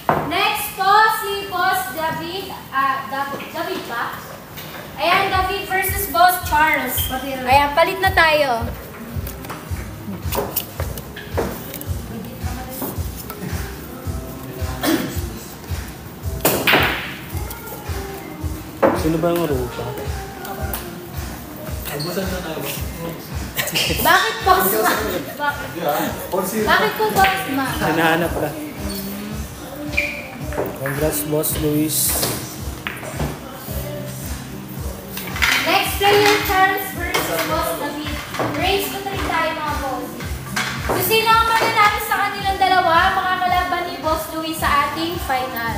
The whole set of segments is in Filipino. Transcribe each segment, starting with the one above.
Next po, si Boss David. David ba? Ayan, David versus Boss Charles. Ayan, palit na tayo. Sino ba yung rupa? Bakit Boss Ma? Bakit po Boss Ma? Hinahanap ka. Congrats, Boss Luis. Next player, Charles versus Boss David. Race to 3 tayo mga boss. Kung sino ang mananalo sa kanilang dalawa, makakalaban ni Boss Luis sa ating final.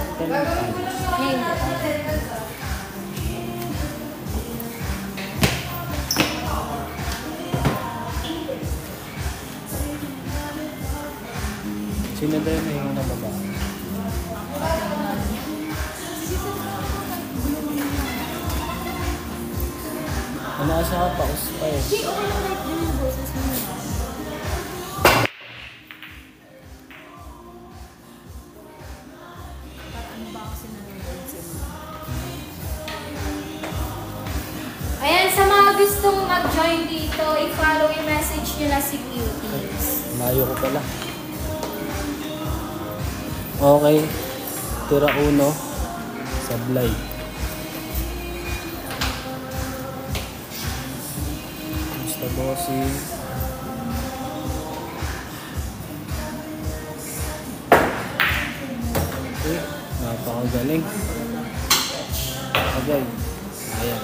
Sino ba yung may na baba? Asa ka pa? Uspa eh. Ayan, sa mga gustong mag-join dito, i-follow yung message nyo na si Cuties. Layo ko pala. Okay. Tira uno. Sablay. Basta bossing. Okay. Napakagaling. Agay. Ayan.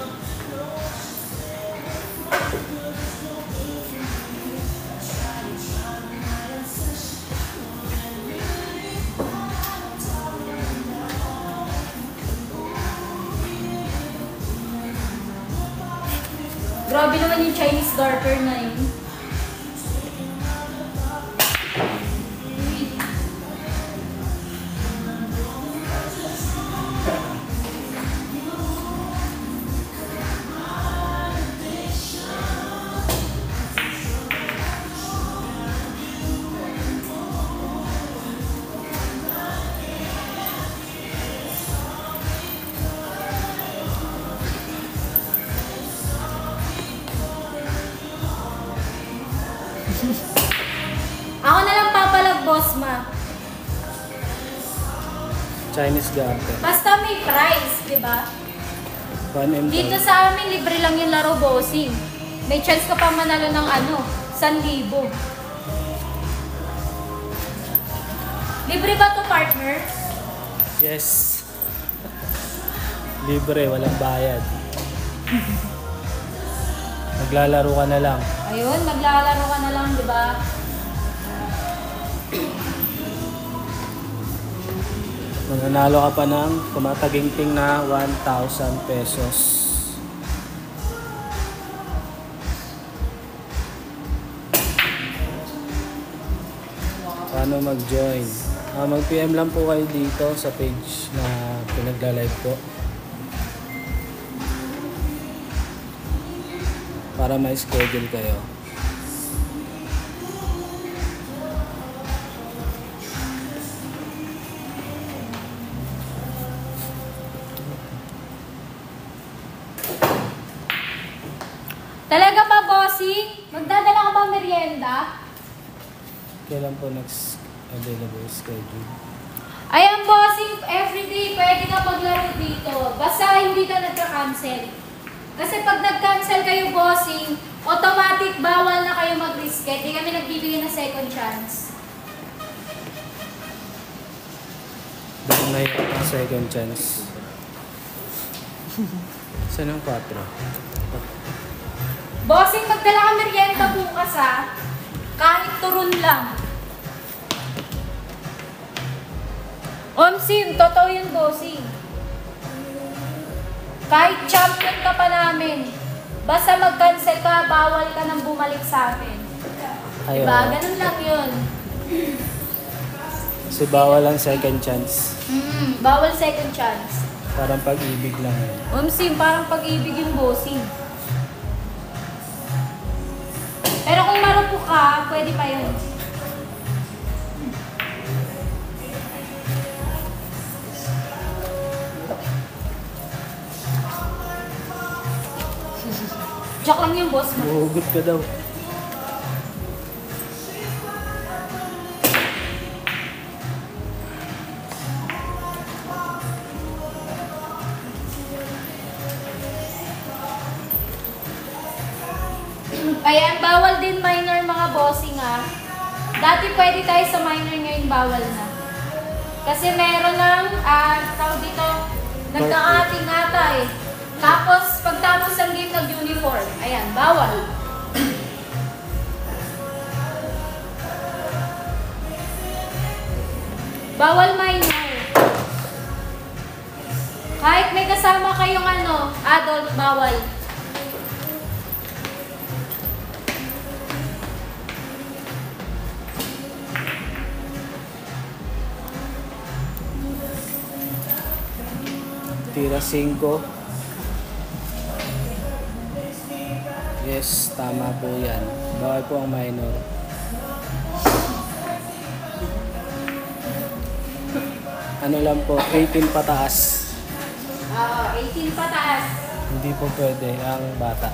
Grabe naman yung Chinese garter na yun. Ako na lang papalag, Boss Ma. Chinese garter. Basta may price, di ba? 1M. Dito sa amin, libre lang yung laro, bossing. May chance ka pa manalo ng 1,000. Libre ba to, partner? Yes. Libre, walang bayad. Maglalaro ka na lang. Ayun, maglalaro ka na lang, di ba? Mananalo ka pa ng tumataginting na 1,000 pesos. Paano mag-join? Mag-PM lang po kayo dito sa page na pinagla-live ko. Para ma-schedule kayo. Talaga ba, bossing? Magdadala ka ba merienda? Kailan po next available schedule? Ayan, bossing, everyday pwede ka maglaro dito. Basta hindi ka nagka-cancel. Kasi pag nag-cancel kayo, bossing, automatic bawal na kayo mag-reschedule. Di kami nagbibigay ng second chance. Dahil na yung second chance. Saan ang 4? Bossing, magdala ka merienda bukas ha. Kahit turun lang. Omsim, totoo yun, bossing. Kahit champion ka pa namin, basta mag-cancel ka, bawal ka nang bumalik sa amin. Ayaw. Diba? Ganun lang yun. Kasi bawal ang second chance. Bawal second chance. Parang pag-ibig lang yun. Omsim, parang pag-ibig yung bossing. Pero kung marupok ka, pwede pa yun. Joke lang yung boss mo. Mahugot ka daw. Ayan, bawal din minor mga bossing ah. Dati pwede tayo sa minor, ngayon bawal na. Kasi meron ng, tawag dito, nagkakating ata eh. Tapos, pagtapos ng game, nag-uniform. Ayan, bawal. Bawal minor. Kahit may kasama kayong adult, bawal. Tira 5. Yes, tama po yan. Bawal po ang minor. Ano lang po, 18 pataas. 18 pataas. Hindi po pwede ang bata.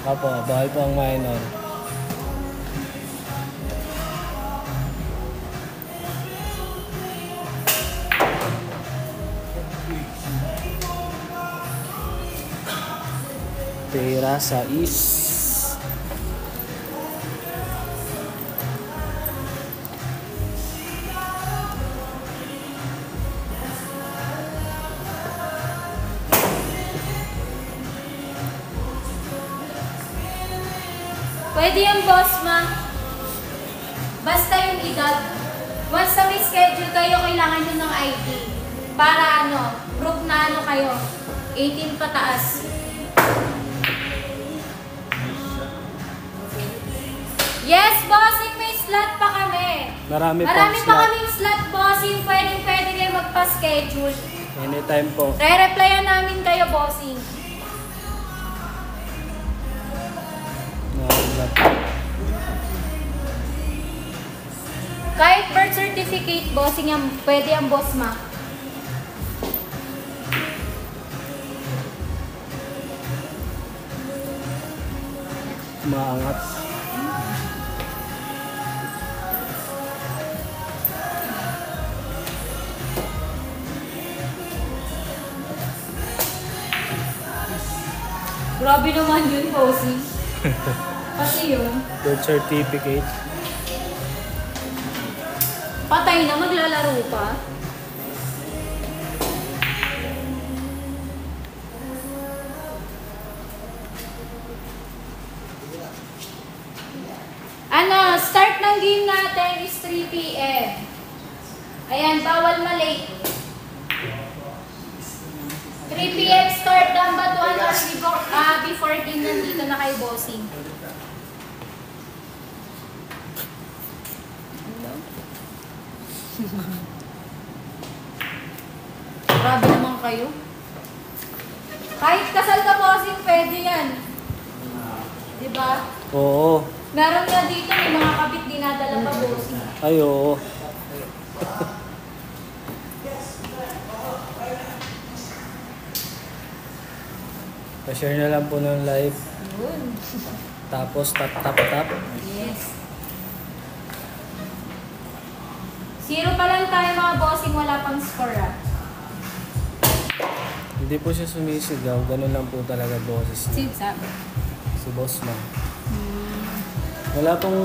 Opo, bawal po ang minor. Tira 6. Pwede yung boss ma. Basta yung edad. Once na may schedule kayo, kailangan nyo ng ID. Para proof na kayo. 18 pataas. Yes, bossing, may slot pa kami. Marami pa slot. kaming slot, bossing. Pwede kayo magpa-schedule. Anytime po. Re-replyan namin kayo, bossing. Kahit birth certificate, bossing, pwede ang boss ma. Maangat. Grabe naman yun, bossing. Pati yun. Birth certificate. Patay na, maglalaro pa. Start ng game natin is 3 PM. Ayan, bawal ma-late. 3 PM start, dapat 1 hour before game nandito na kay bossing. Grabe naman kayo. Kahit kasal ka bossing, pwede yan. Diba? Oo. Meron nga dito, may mga kabit dinadala pa bossing. Ay, oo. Pa-share na lang po ng live. Yun. Tapos tap. Yes. 0 pa lang tayo mga bossing, wala pang score ah. Hindi po siya sumisigaw. Ganun lang po talaga boses niya. Sabi. Si boss na. Wala pong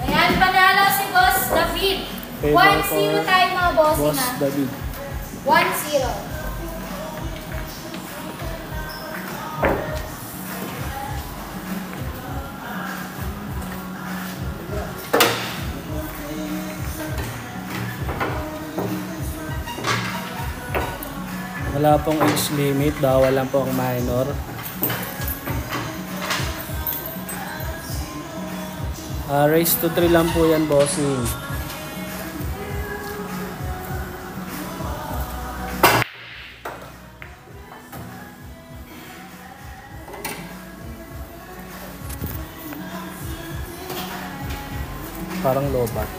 Ayan, panalo si Boss David. 1-0 tayo mga bossing Boss ah. David. 1-0. Wala pong age limit. Bawal lang po ang minor. Race to 3 lang po yan, bossing. Parang lobat.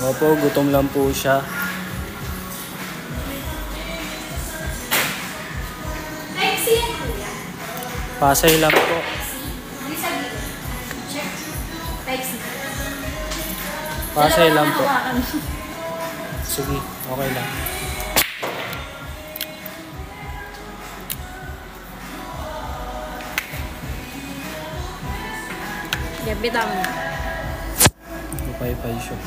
Opo, gutom lang po siya. Type C yan, kuya. Pasay lang po. Type C. Hindi sa gilid. Check. Type C. Pasay Dalawa lang na po. hawakan. Sige, okay lang. Bitaw mo na. Pay siya.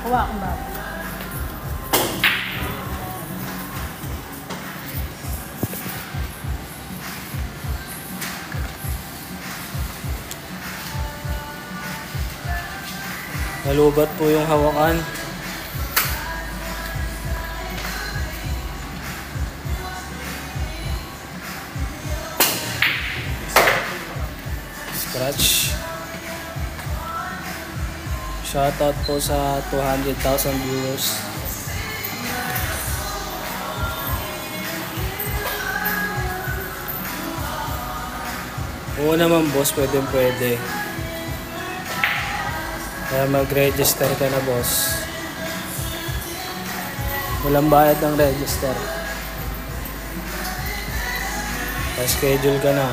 Kuha akong bago. Nalubat po yung hawakan. Scratch. Shoutout po sa 200,000 viewers. Oo naman boss, pwede. Kaya mag-register ka na boss. Walang bayad ng register. Pa-schedule ka na.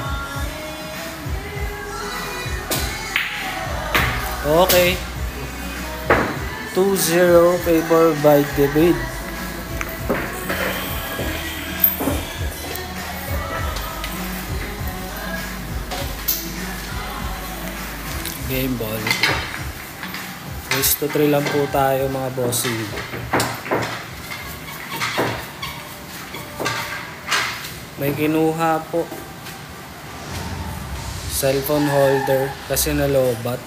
Okay. 2-0 favor by David. Game ball. Race to 3 lang po tayo mga bossing. May kinuha po. Cellphone holder kasi nalobat.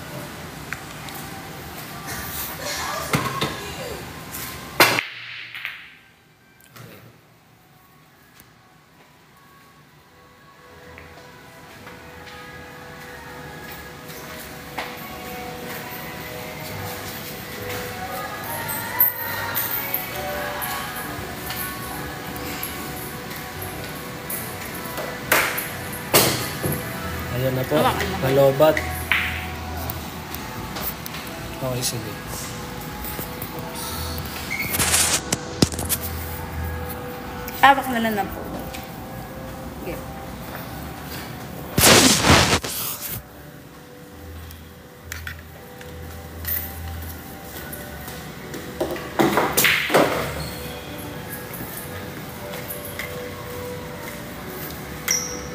Ayan na po. Nalobat. Okay, sige. Hawak na lang po. Okay.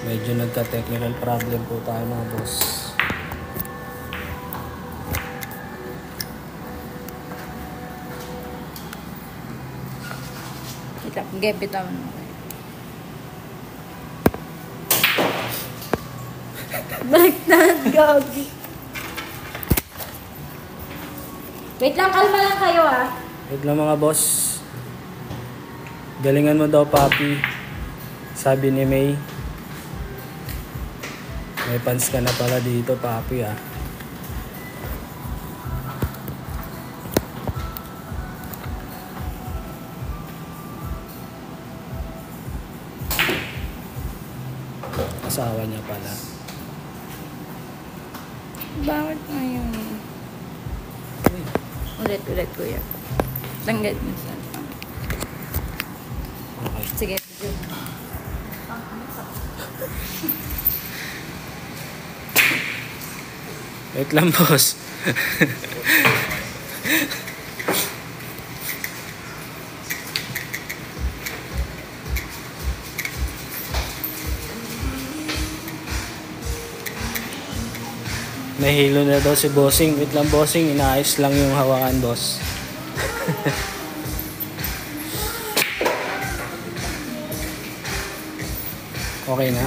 Medyo nagka-technical problem po tayo mga boss. Kita, bitaw mo. Baliktad, gagi. Wait lang, kalma lang kayo ah. Wait lang mga boss. Galingan mo daw, papi. Sabi ni May. May fans ka na pala dito, papi ah. Asawa niya pala. Bakit ngayon? Ulit, kuya. Tanggal mo sa Okay. Sige. Wait lang, boss. Nahilo na daw si bossing. Wait lang, bossing. Inaayos lang yung hawakan, boss. Okay na?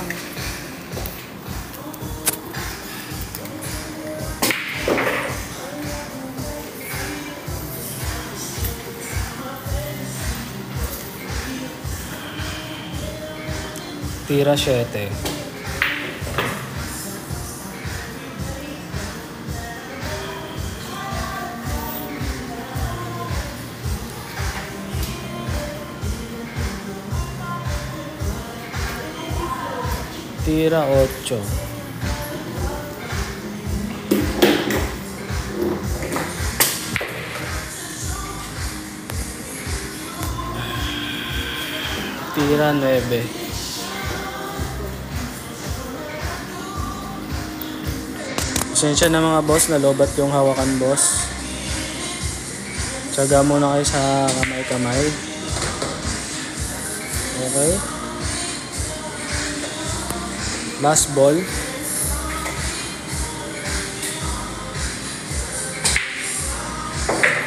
Tira 7. Tira 8. Tira 9. Pasensya na mga boss, nalobat yung hawakan boss. Tsaga muna kayo sa kamay-kamay. Okay. Last ball.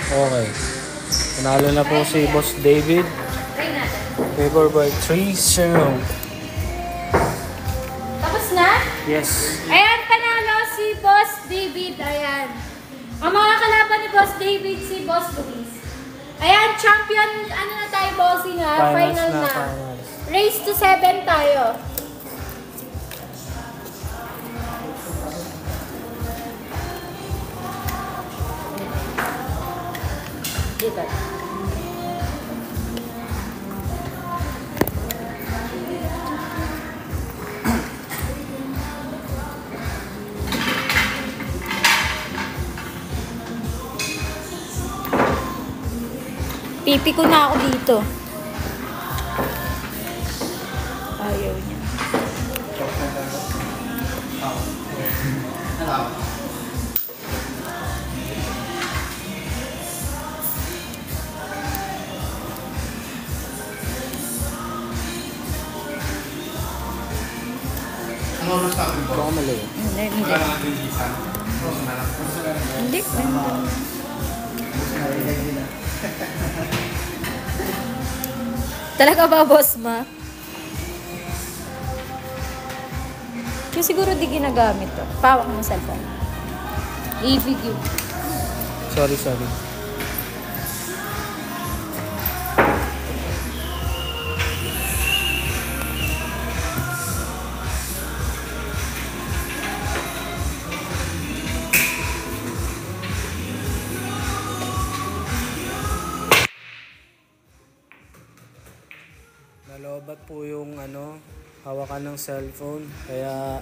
Okay. Panalo na po si Boss David. Try natin. Favor by 3-0. Tapos na? Yes. Ayan, panalo si Boss David. Ayan. Ang mga kalaban ni Boss David, si Boss Luis. Ayan, champion, ano na tayo, bossing ha? Final na. Finals. Race to 7 tayo. Dito. Pipi ko na ako dito. Ayaw niya. Ano oras natin po? Baka mali. Hindi. Wala na natin isa. Oras na lang. Hindi. Talaga ba, boss ma? Yung siguro di ginagamit to. Pawak ng cellphone. I-video. Sorry. Nalobat po yung hawakan ng cellphone. Kaya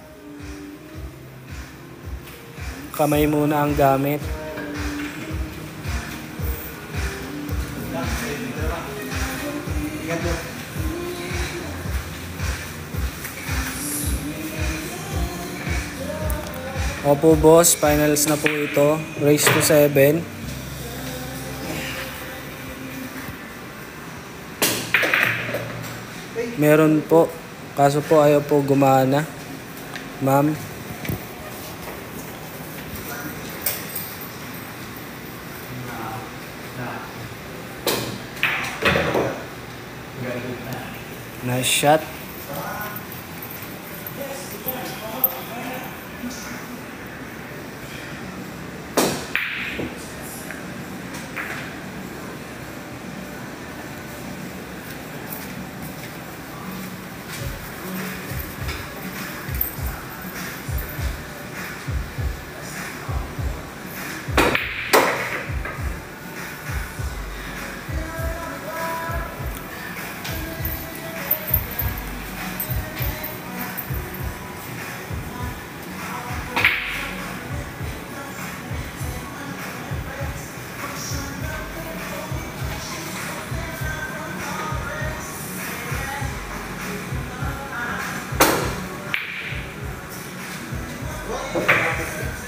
kamay muna ang gamit. Opo boss, finals na po ito. Race to 7. Meron po. Kaso po ayaw po gumana. Ma'am. Nice shot.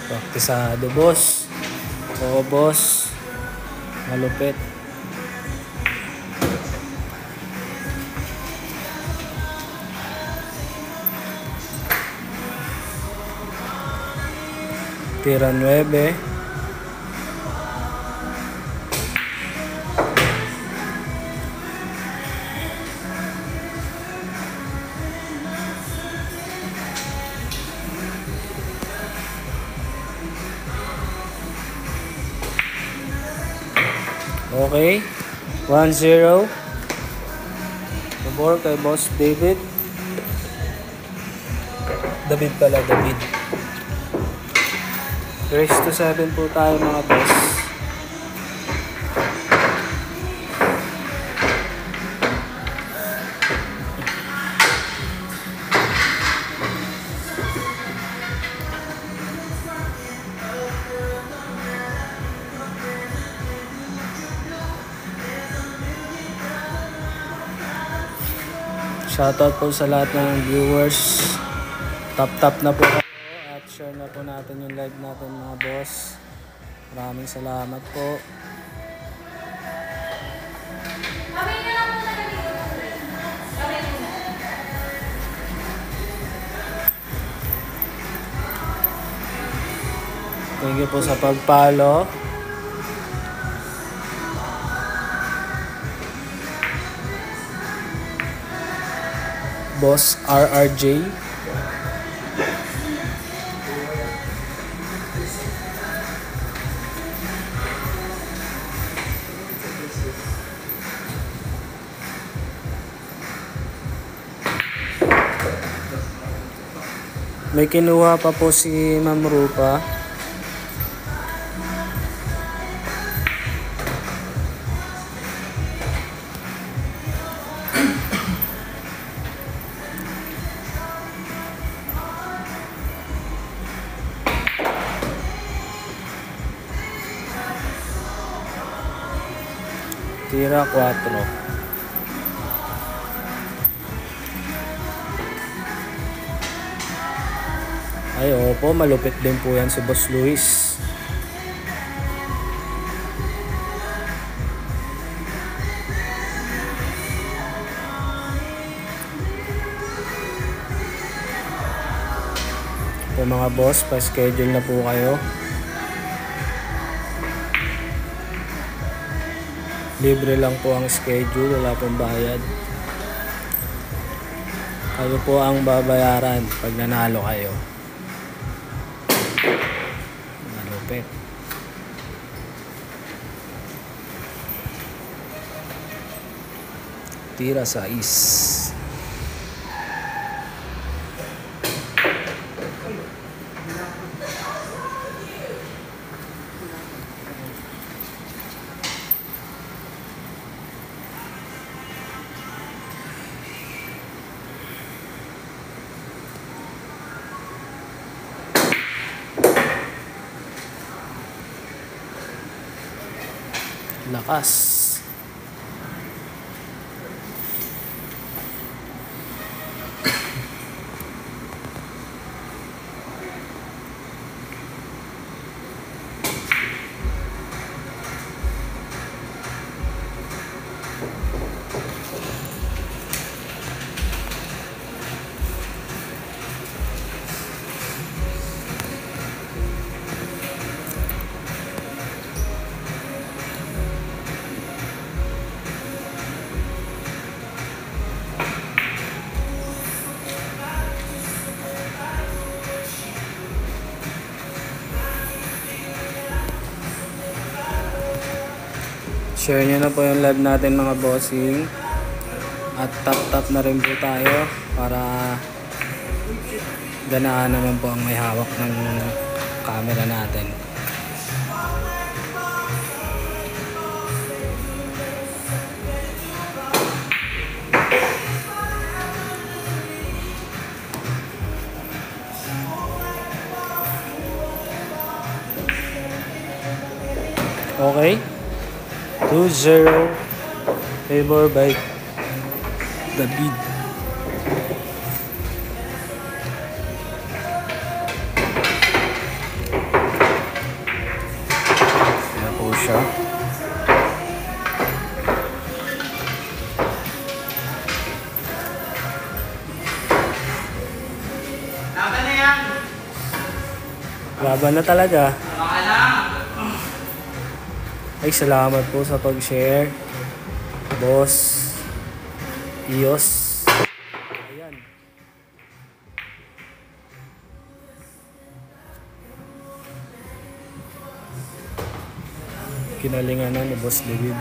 Praktisado boss. Oo boss. Malupit. Tira 9. Okay. 1-0. Pabor kay Boss David. David. Race to 7 po tayo mga boss. Shoutout po sa lahat ng viewers. Tap na po kayo at share na po natin yung live natin mga boss. Maraming salamat po. Kamay na lang muna kami. Kamay muna. Thank you po sa pag-follow. Boss RRJ. May kinuha pa po si Ma'am Rupa. Tira 4. Ay, opo, malupit din po yan si Boss Luis. Po mga boss, pa-schedule na po kayo. Libre lang po ang schedule, wala pong bayad. Kayo po ang babayaran pag nanalo kayo. Malupit. Tira 6. Lakas. Share nyo na po yung live natin mga bossing. At tap na rin po tayo para ganaan naman po ang may hawak ng camera natin. Okay. 2-0 favor by David. Kaya po siya. Laban na yan! Laban na talaga. Baka lang! Ay, salamat po sa pag-share. Boss Ios. Ayan. Kinalingan na ni Boss David.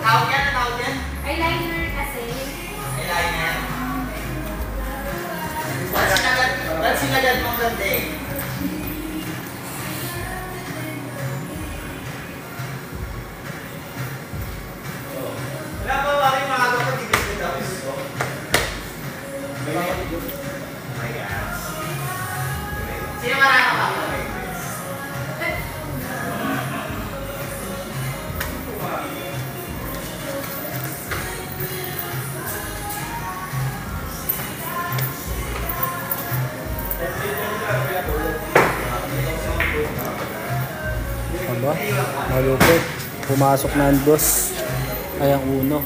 Tawag yan, ang tawag yan. Eyeliner kasi. Eyeliner. Ba't sinagad mong ganda eh? Wala pa ba rin mga kapatid dito daw? Oh my God. Sino marama ka? Aba, malupit. Pumasok na ang dos. Ay, ang uno.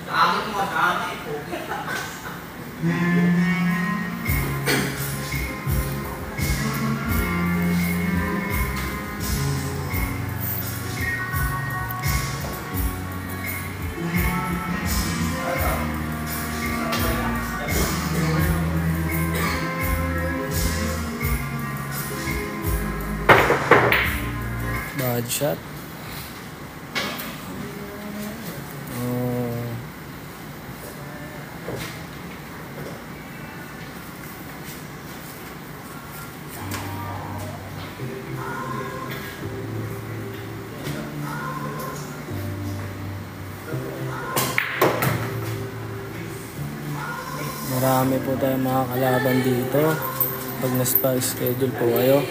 Dami mo, dami po. Bad shot. Oh. Marami po tayong mga kalaban dito. Pag na-schedule po kayo.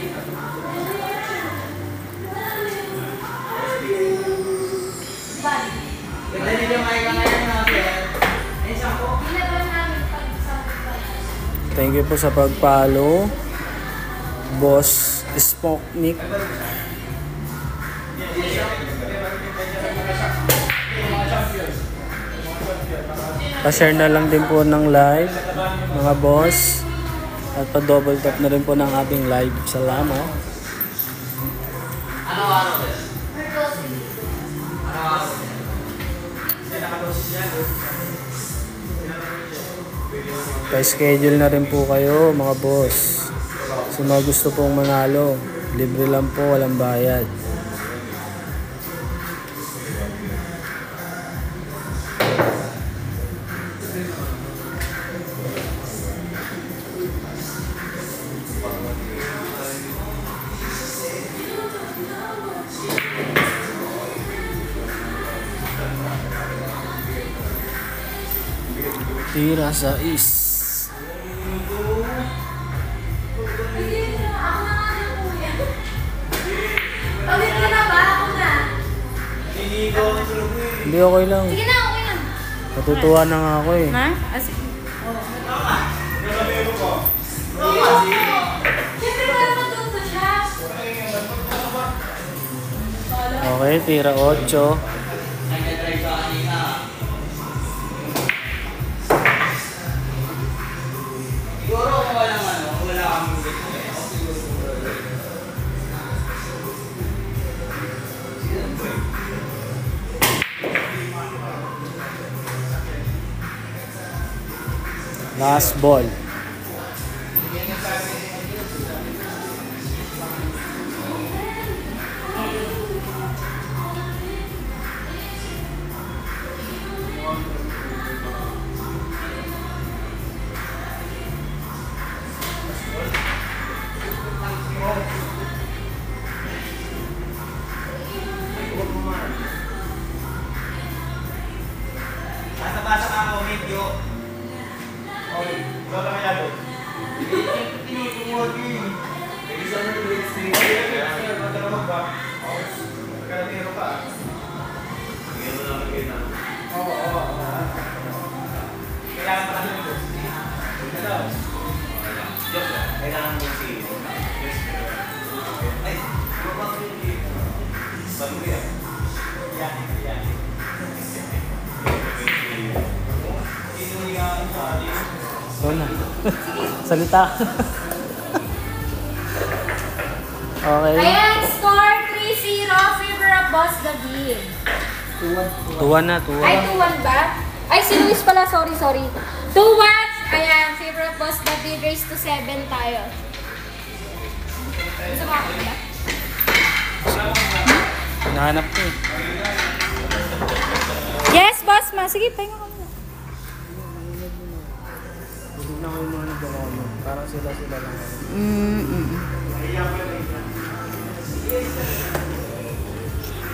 Ganda nito may kangayan na sir. Ay, sampo. Ilaban namin pag sa Thank you po sa pag-follow. Boss Spoknik. Pa-share na lang din po ng live, mga boss. At pa-double tap na rin po ng ating live. Salamat. Ano araw sir? Ano araw sir? Pa-schedule na rin po kayo, mga boss. Sa mga gusto pong manalo, libre lang po, walang bayad. Tira sa is. Hindi na, ako na nga ng kuya. Pagod ka na ba? Ako na. Hindi, okay lang. Sige na, okay na. Natutuwa na nga ako eh. Ha? Siyempre para matuto siya. Okay, tira 8. Nag-drive ka kanina. Siguro kung walang ano, wala kang movie ko eh. Ako siguro. Last ball. Basa-basa ka ako, medyo. Okay, ikaw lang kaya doon. Tinutungod yun. Isa na yung grade 3. Kaya magkaroon ba? Magkaroon ka. Hindi mo naman kayo na. Oo. Kailangan pa kasi ng grade 3. Ito. Kailangan mo si... Ay, lumabas ko yung dito. Bago yan. Yan. So na. Salita. Okay. Ayan, score 3-0, favor of Boss David. 2-1 na, 2-1. Ay, 2-1 ba? Ay, si Luis pala, sorry. 2-1, ayan, favor of Boss David, raise to 7 tayo. Gusto mo ako ba? Nahanap ko eh. Yes, boss ma. Sige, pahinga ka muna. Hindi na ko yung mga nag-comment. Parang sila lang.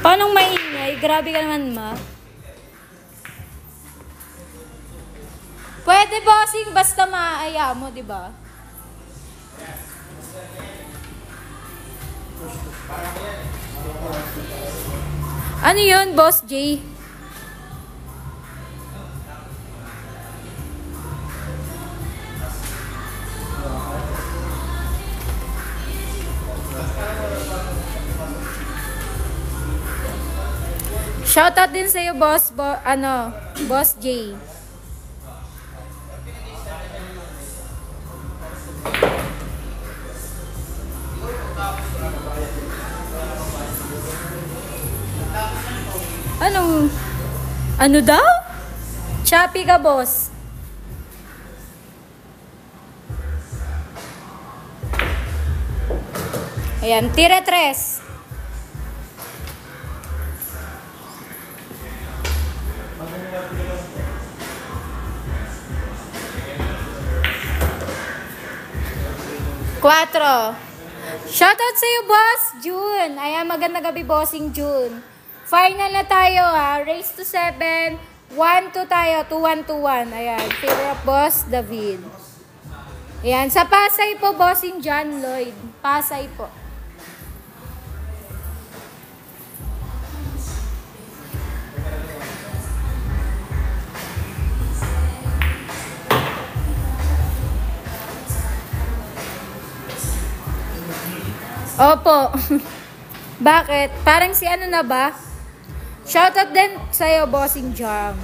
Paano maingay? Grabe ka naman, ma. Pwede bossing, basta maaya mo, di ba? Ano yun, Boss J? Shoutout din sa'yo, Boss J. Ano daw? Choppy ka, boss. Ayan, tira 3. Quatro. Shoutout sa'yo, Boss June. Ayan, magandang gabi, Bossing June. Final na tayo, ha. Race to 7. 1-2 tayo. 2-1-2-1. Ayan, favor of Boss David. Ayan, sa Pasay po, Bossing John Lloyd. Pasay po. Opo. Bakit? Parang si ano na ba? Shoutout din sa'yo, Bossing Jam.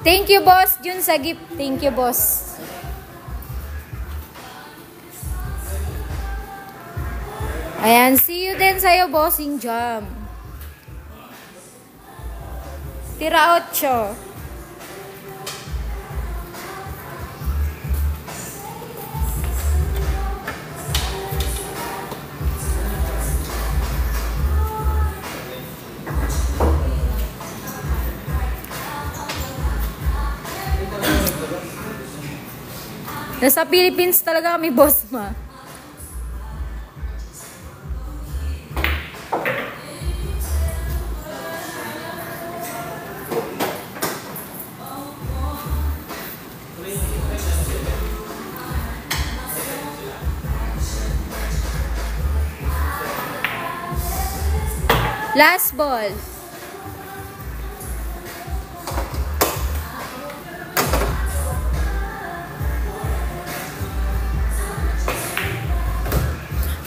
Thank you, Boss Jun, sa gift. Thank you, Boss. Ayan, see you din sa'yo, Bossing Jam. Tira 8. Nasa Philippines talaga kami, boss ma. Last ball.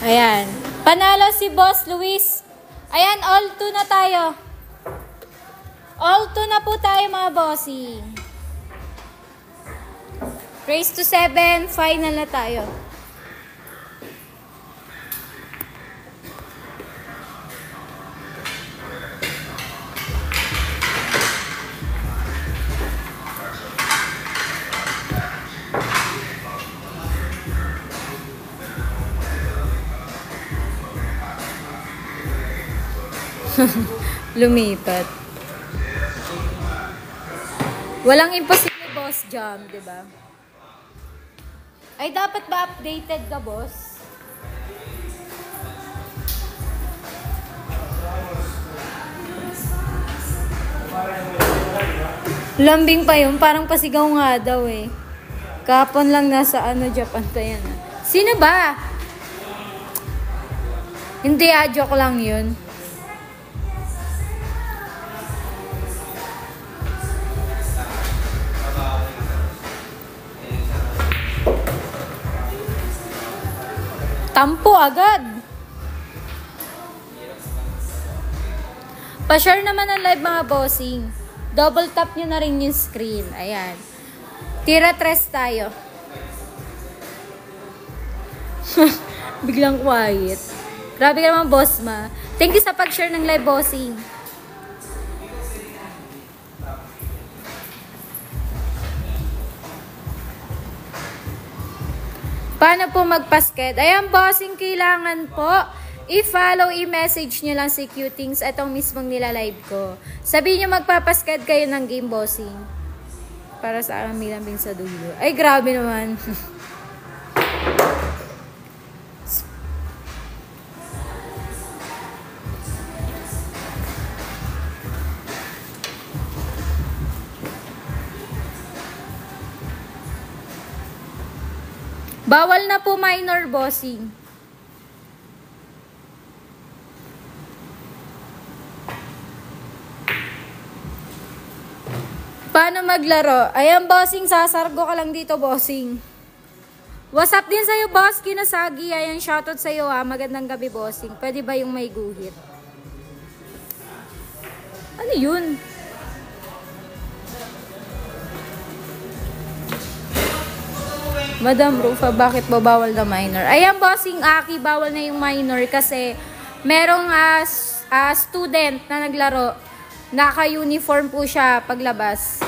Ayan. Panalo si Boss Luis. Ayan, all 2 na tayo. All 2 na po tayo, mga bossing. Race to 7. Final na tayo. Lumipat. Walang imposible, Boss Jam, di ba? Ay, dapat ba updated ka, boss? Lambing pa yun. Parang pasigaw nga daw eh. Kapon lang nasa Japan pa yan. Sino ba? Hindi, joke lang yun. Tampo agad. Pa-share naman ang live, mga bossing. double tap nyo na rin yung screen. Ayan. Tira 3 tayo. Biglang quiet. Grabe ka naman, boss ma. Thank you sa pag-share ng live, bossing. Paano po magpasket? Ayan, bossing, kailangan po i-follow, i-message nyo lang si Cutings itong mismong nila-live ko. Sabihin nyo magpapasked kayo ng game, bossing. Para sa aking milambing sa dulo. Ay, grabe naman. Bawal na po minor, bossing. Paano maglaro? Ayan, bossing, sasargo ka lang dito, bossing. What's up din sa'yo, boss? Kinasagi. Ayan, shoutout sa'yo, ha. Magandang gabi, bossing. Pwede ba yung may guhit? Ano yun? Madam Rufa, bakit ba bawal na minor? Ayan, bossing, Aki, bawal na yung minor kasi merong student na naglaro. Naka-uniform po siya paglabas.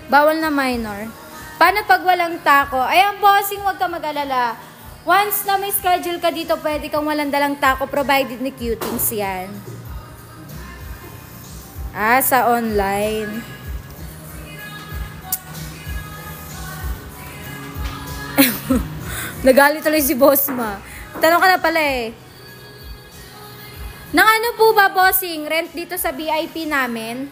Bawal na minor. Paano pag walang tako? Ayan, bossing, huwag ka mag-alala. Once na may schedule ka dito, pwede kang walang dalang tako provided ni Cutings yan. Sa online. Nagalit tuloy si boss ma. Tanong ka na pala eh. Nang ano po ba, bossing? Rent dito sa VIP namin.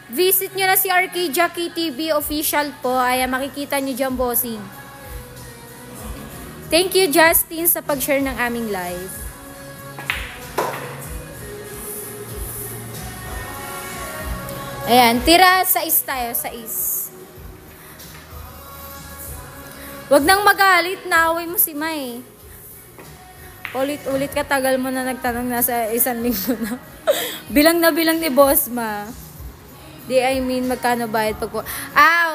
Visit nyo na si Arcadia KTV official po. Ay, makikita nyo dyan, bossing. Thank you, Justin, sa pag-share ng aming live. Ayan, tira 6 tayo, 6. Wag nang magalit, naaway mo si May. Ulit-ulit ka, tagal mo na nagtanong, nasa 1 linggo na. Bilang na bilang ni boss ma. Magkano bayad pag...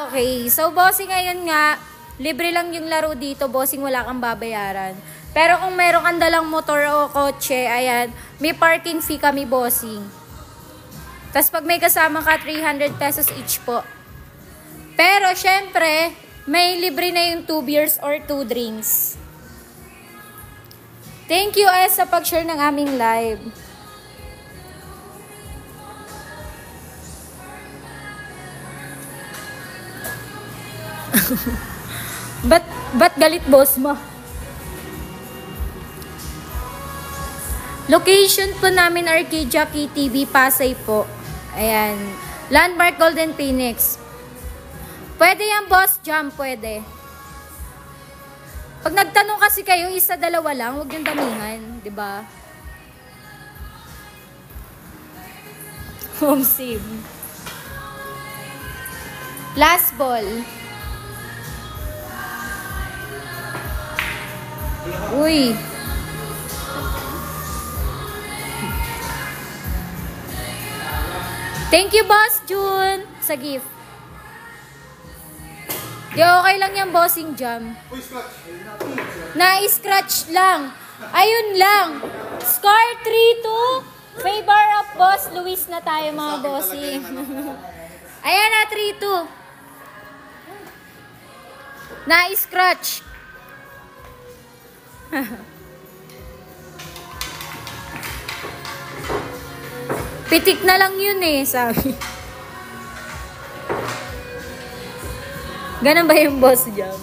okay. So, bossing, ngayon nga, libre lang yung laro dito, bossing, wala kang babayaran. Pero kung meron kang dalang motor o kotse, ayan, may parking fee kami, bossing. Tapos pag may kasama ka, 300 pesos each po. Pero, syempre, may libre na yung 2 beers or 2 drinks. Thank you, sa pag-share ng aming live. Ba't galit, boss mo? Location po namin, Arcadia KTV, Pasay po. Ayan. Landmark Golden Phoenix. Pwede yan, boss jam, pwede. Pag nagtanong kasi kayo, 1-2 lang, huwag yung damihan, di ba? Home sim. Last ball. Uy. Thank you, Boss June, sa gift. Di okay lang yung bossing jam. Na-scratch lang. Ayun lang. Score 3-2. Favor of Boss Luis na tayo, mga bossing. Ayan na, 3-2. Na-scratch. Pitik na lang yun eh, sabi. Ganun ba yung boss jam?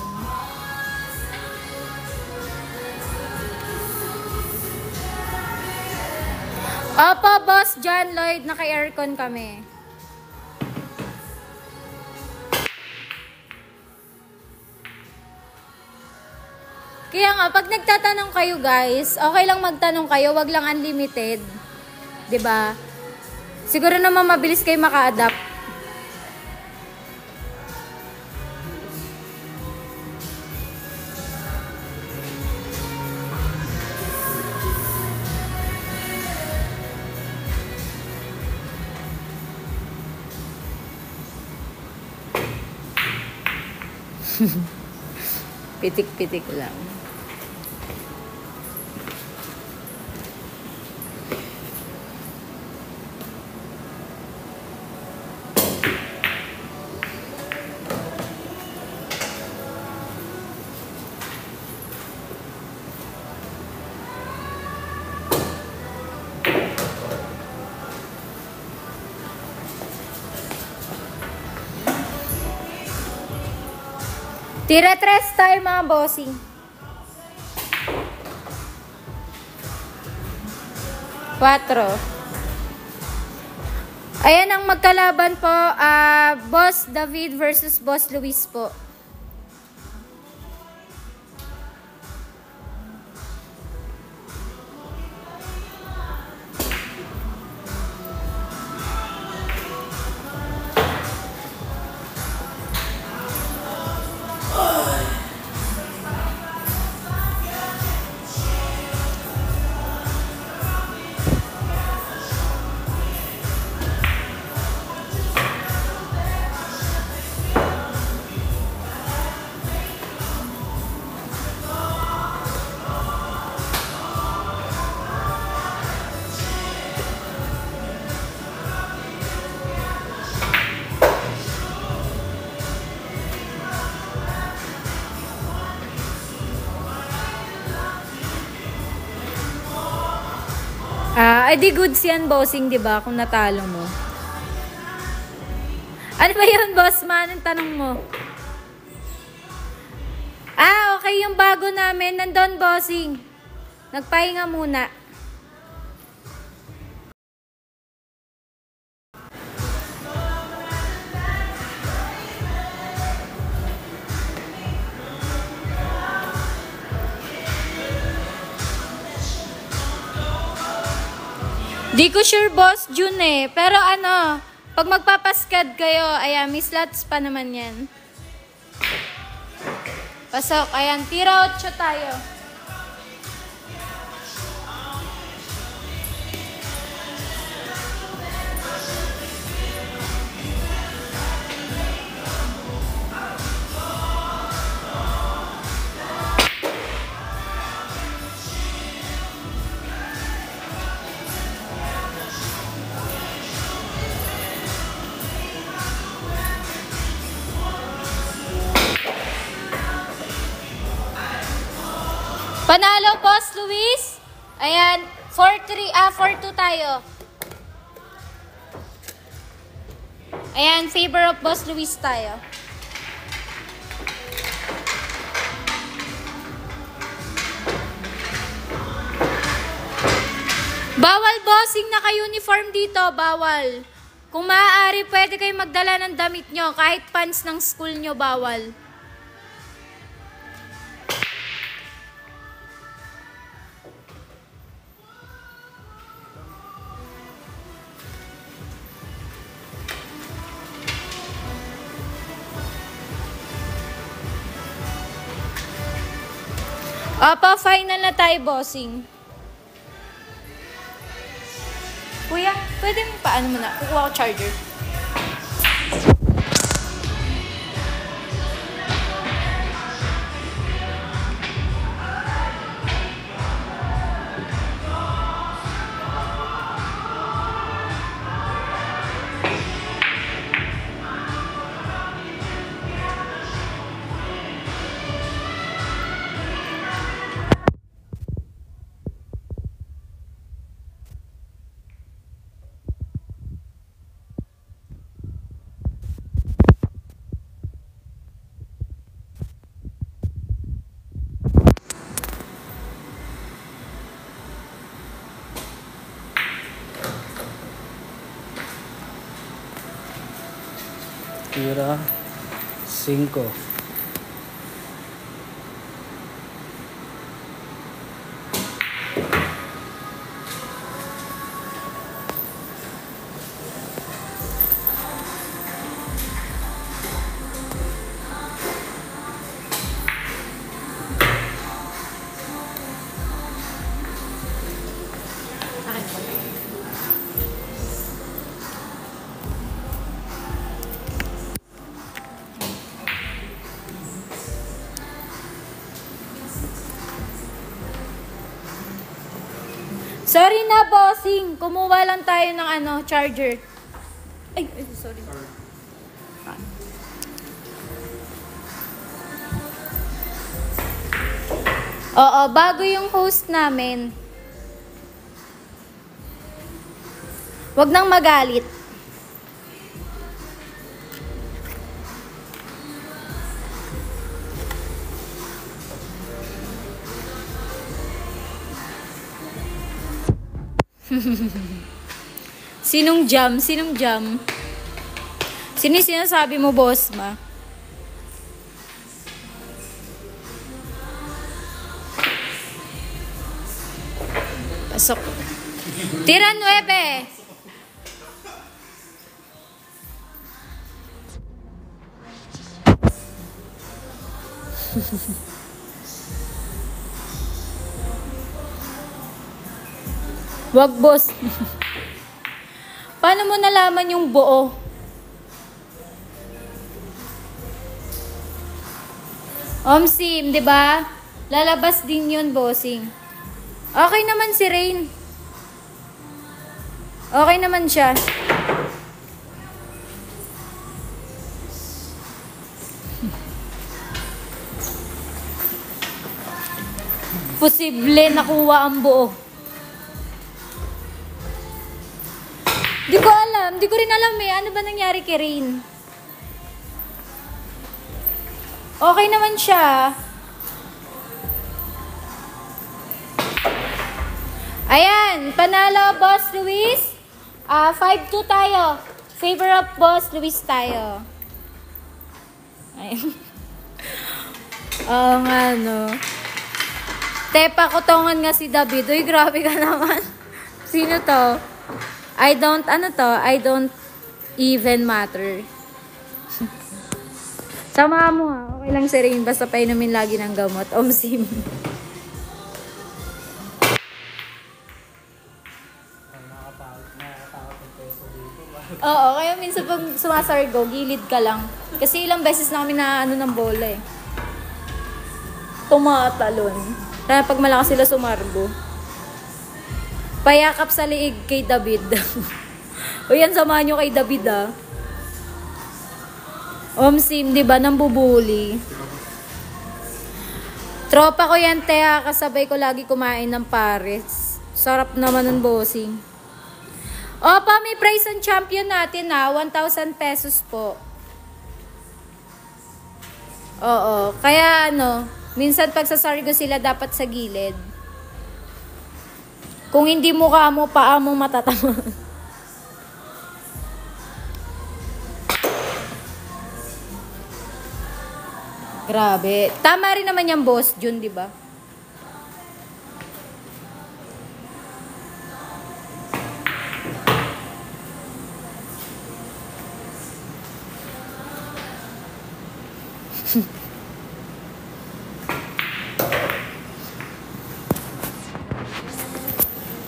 Opo, Boss John Lloyd, naka-aircon kami. Kaya nga, pag nagtatanong kayo guys, okay lang magtanong kayo, wag lang unlimited. 'Di ba? Siguro naman mabilis kayo maka-adapt. Pitik-pitik lang. Tira 3 tayo mga bossing. 4. Ayan ang magkalaban po, Boss David versus Boss Luis po. Ay di goods yan, bossing, di ba? Kung natalo mo. Ano ba yun, boss man? Anong tanong mo? Okay, yung bago namin. Nandun, bossing. Nagpahinga muna. Di ko sure, boss June eh. Pero ano, pag magpapaskad kayo, ayan, may slots pa naman yan. Pasok, ayan, tira 8 tayo. Panalo, Boss Luis. Ayan, 4-2 tayo. Ayan, favor of Boss Luis tayo. Bawal, bossing, naka-uniform dito. Bawal. Kung maaari, pwede kayo magdala ng damit nyo. Kahit pants ng school nyo, bawal. Opo, final na tayo, bossing. Kuya, pwede mo paano mo na? Kukuha ko charger. Tira 5. Sorry na, bossing. Kumuha lang tayo ng charger. Ay, sorry. Oo, bago yung host namin. Wag nang magalit. Sinong jam? Sinong jam? Sino yung sinasabi mo, boss ma? Pasok. Tira 9. Wag, boss. Paano mo nalaman yung buo? Omsim, di ba? Lalabas din yun, bossing. Okay naman si Rain. Okay naman siya. Posible nakuha ang buo. Di ko alam. Di ko rin alam eh. Ano ba nangyari kay Rain? Okay naman siya. Ayan. Panalo, Boss Luis. 5-2 tayo. Favor of Boss Luis tayo. Ayan. Oo nga, no. Tepa, kutongan nga si David. Uy, grabe ka naman. Sino to? I don't even matter. Sama mo ha. Okay lang si Rain. Basta painumin lagi ng gamot. Omsim. Oo, kaya minsan pag sumasargo, gilid ka lang. Kasi ilang beses na kami na ng bola eh. Tumatalon. Kaya pag malakas sila sumargo. Payakap sa liig kay David. O yan, samahan nyo kay David ah. Omsim, di ba? Nambubuli. Tropa ko yan, Teha. Kasabay ko lagi kumain ng pares. Sarap naman ng bossing. Opa, may prize ang champion natin ha. 1,000 pesos po. Oo. Kaya minsan pag sasargo sila dapat sa gilid. Kung hindi mukha mo, paa mo matatama. Grabe. Tama rin naman yung boss Jun, di ba?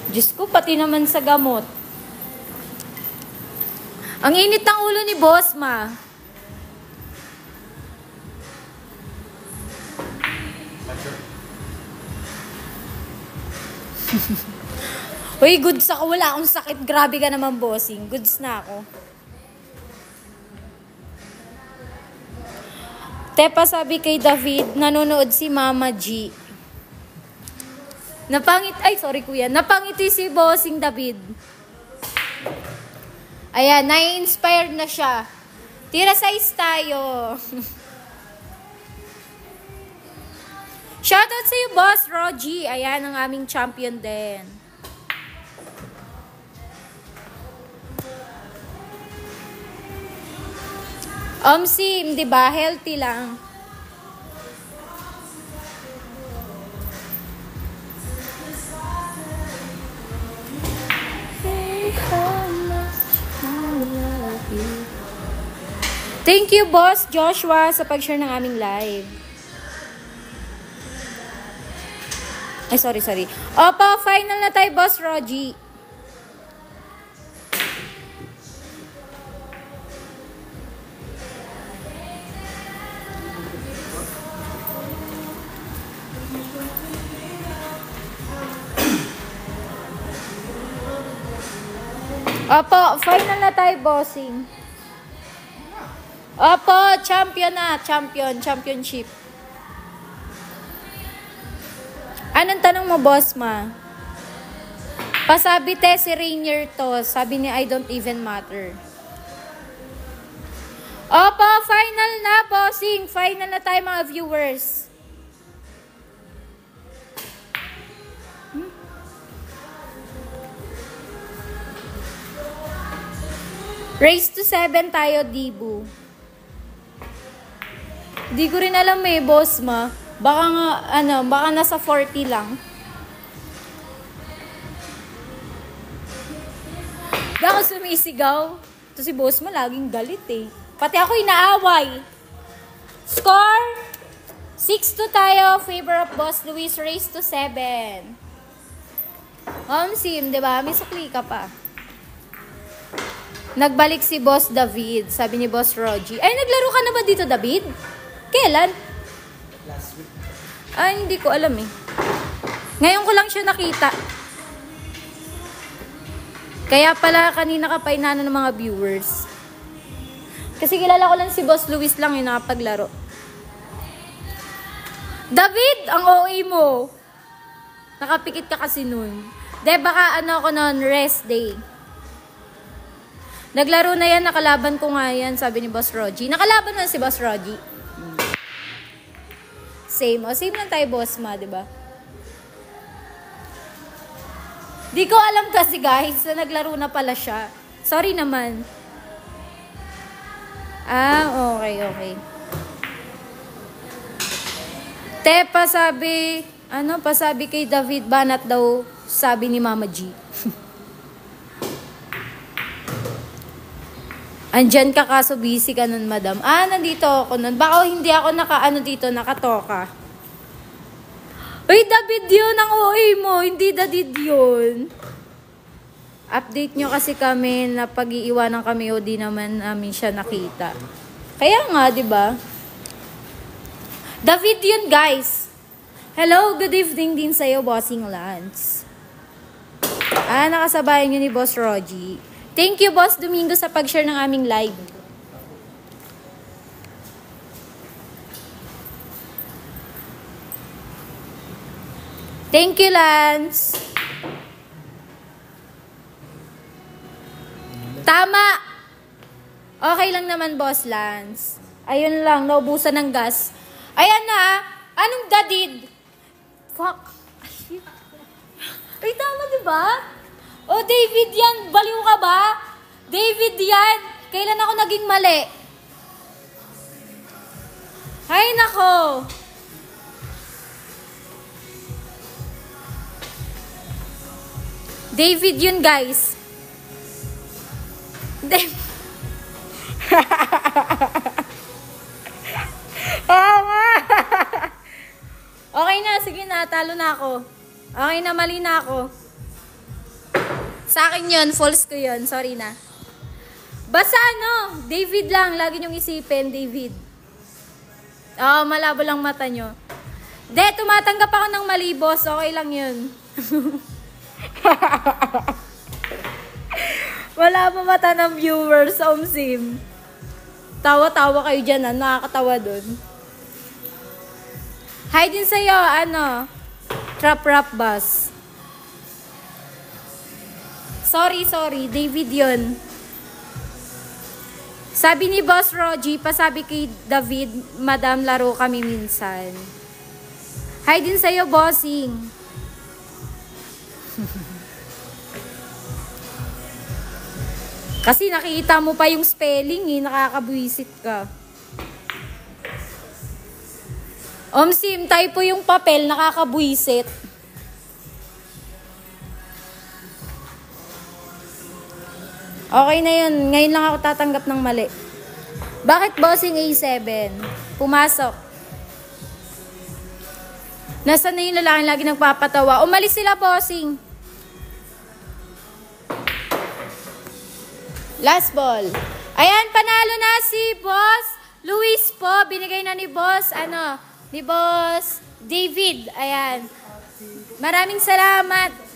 Diyos ko, pati naman sa gamot. Ang init ng ulo ni boss, ma. Uy, goods ako. Wala akong sakit. Grabe ka naman, bossing. Goods na ako. Tepa, sabi kay David, nanonood si Mama G. Sorry kuya. Napangiti si bossing David. Ayan, nai-inspired na siya. Tira size tayo. Shoutout sa iyo, Boss Rogie. Ayan, ang aming champion din. Omsim, di ba? Healthy lang. Thank you, Boss Joshua, sa pag-share ng aming live. Ay, sorry. Opo, final na tayo, Boss Rogie. Opo, final na tayo, bossing. Opo, champion na. Championship. Anong tanong mo, boss ma? Pasabi si Rainier to. Sabi ni I don't even matter. Opo, final na, bossing. Final na tayo, mga viewers. Race to 7 tayo, Dibu. Di ko rin alam boss ma. Baka nga, baka nasa 40 lang. Di ako sumisigaw. Ito si boss ma, laging galit Pati ako inaaway. Score! 6-2 tayo. Favor of Boss Luis. Race to 7. Sim, diba? May sukli ka pa. Nagbalik si Boss David, sabi ni Boss Rogie. Ay, naglaro ka na ba dito, David? Kailan? Last week. Ay, hindi ko alam Ngayon ko lang siya nakita. Kaya pala kanina ka pa inano ng mga viewers. Kasi kilala ko lang si Boss Luis lang yung nakapaglaro. David, ang OA mo. Nakapikit ka kasi nun. Baka ako nun, rest day. Naglaro na yan, nakalaban ko nga yan, sabi ni Boss Rogie. Nakalaban na si Boss Rogie. Same. Same lang tayo, boss ma, diba? Di ko alam kasi guys, na naglaro na pala siya. Sorry naman. Okay. Pasabi kay David Banat daw, sabi ni Mama G. Andyan ka kaso busy ka nun, madam. Nandito ako nun. Baka hindi ako nakatoka. Uy, David yun ang OA mo. Hindi David yun. Update nyo kasi kami na pag-iiwanan kami o di naman namin siya nakita. Kaya nga, di ba? David yun, guys. Hello, good evening din sa'yo, Bossing Lance. Nakasabayan nyo ni Boss Rogie. Thank you, Boss Domingo, sa pag-share ng aming live. Thank you, Lance. Tama. Okay lang naman, Boss Lance. Ayun lang, naubusan ng gas. Ayan na. Anong dadid? Fuck. Ay, tama, diba? Oh, David yan. Baliw ka ba? David yan. Kailan ako naging mali? Ay, nako. David yun, guys. Okay na, sige na. Talo na ako. Okay na, mali na ako. Sa akin yun, false ko yun. Sorry na. Basta David lang. Lagi niyong isipin, David. Malabo lang mata nyo. Tumatanggap ako ng mali, boss. Okay lang yun. Wala pa mata ng viewers, Sim. Tawa-tawa kayo dyan, nakakatawa dun. Hi din sa'yo, Trap Rap Bus. Sorry, David yun. Sabi ni Boss Rogie, pasabi kay David, Madam, laro kami minsan. Hi din sa'yo, Bossing. Kasi nakita mo pa yung spelling nakakabwisit ka. Sim, typo yung papel, nakakabwisit. Okay na yun. Ngayon lang ako tatanggap ng mali. Bakit Bossing A7? Pumasok. Nasaan na yung lalaki lagi nagpapatawa? Umalis sila, Bossing. Last ball. Ayan, panalo na si Boss Luis po. Binigay na ni Boss, ni Boss David. Ayan. Maraming salamat.